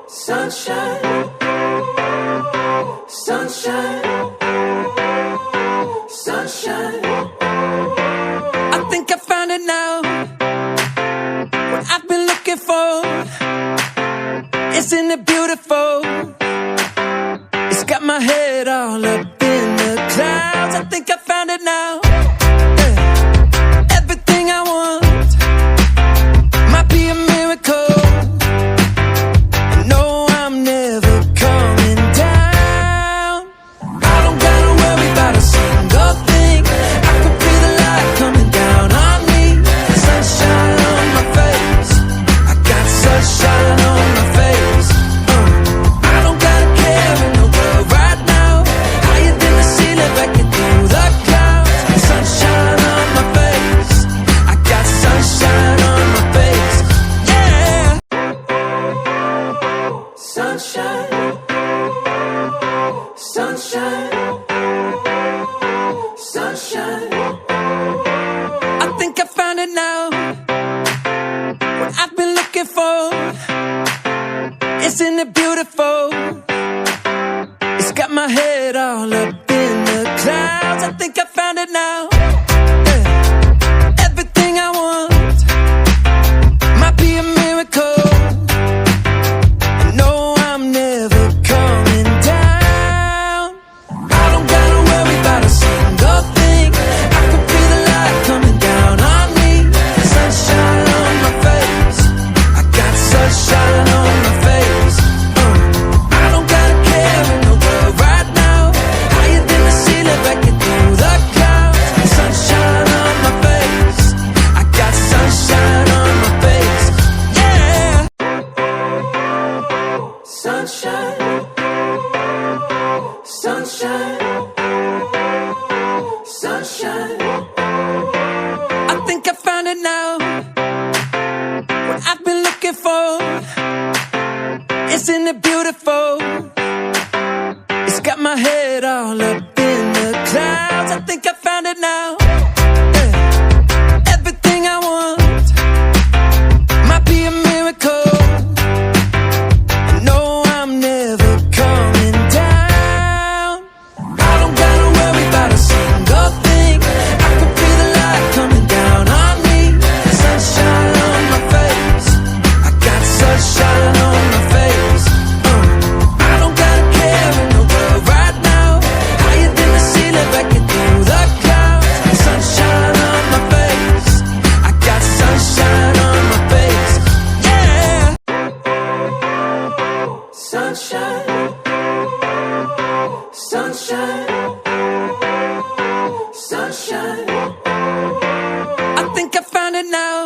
Sunshine, sunshine, sunshine. I think I found it now. What I've been looking for. Isn't it beautiful? It's got my head all up in the clouds. I think I found it now. Everything I want might be a miracle. No, I'm never coming down. I don't gotta worry about a single thing. I can feel the light coming down on me. Sunshine on my face. I got sunshine on my face. I don't gotta care in the world right now. Higher than the ceiling, breaking through the clouds. Sunshine on my face. I got sunshine on my face. Yeah. Sunshine, sunshine, sunshine. I think I found it now. What I've been looking for. Isn't it beautiful? It's got my head all up in the clouds. I think I found it now. Everything I want might be a miracle. No, I'm never coming down. I don't gotta worry about a single thing. I can feel the light coming down on me. Sunshine on my face. I got sunshine on my face. I don't gotta care in the world right now. Higher than the ceiling, breaking through the clouds. Sunshine on my face. I got sunshine on my face. Yeah. Sunshine, sunshine, sunshine. I think I found it now. What I've been looking for. Isn't it beautiful? It's got my head all up in the clouds. I think I found it now. Everything I want might be a miracle. No, I'm never coming down. I don't gotta worry about a single thing. I can feel the light coming down on me. Sunshine on my face. I got sunshine on my face. I don't gotta care in the world right now. Higher than the ceiling, breaking through the clouds. Sunshine on my face. I got sunshine on my face. Yeah. Sunshine, sunshine, sunshine. I think I found it now.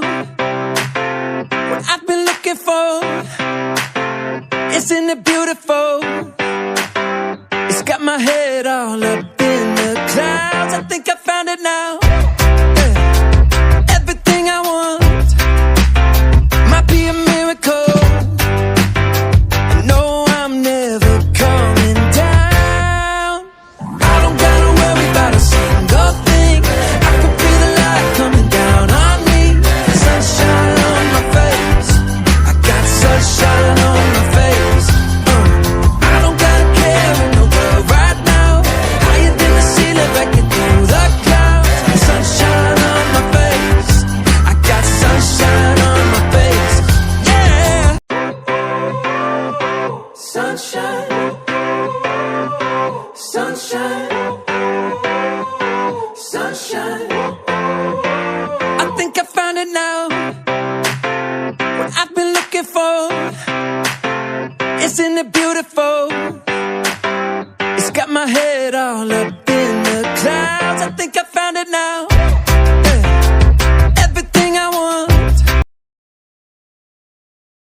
What I've been looking for. Isn't it beautiful? It's got my head all up in the clouds. I think I found it now. Everything I want might be a miracle. No, I'm never coming down. I don't gotta worry about a single thing. I can feel the light coming down on me. Sunshine on my face. I got sunshine on my face. I don't gotta care in the world right now. Higher than the ceiling, breaking through the clouds. Sunshine on my face. I got sunshine on my face. Yeah. Sunshine, sunshine, sunshine. I think I found it now. What I've been looking for. Isn't it beautiful? It's got my head all up in the clouds. I think I found it now.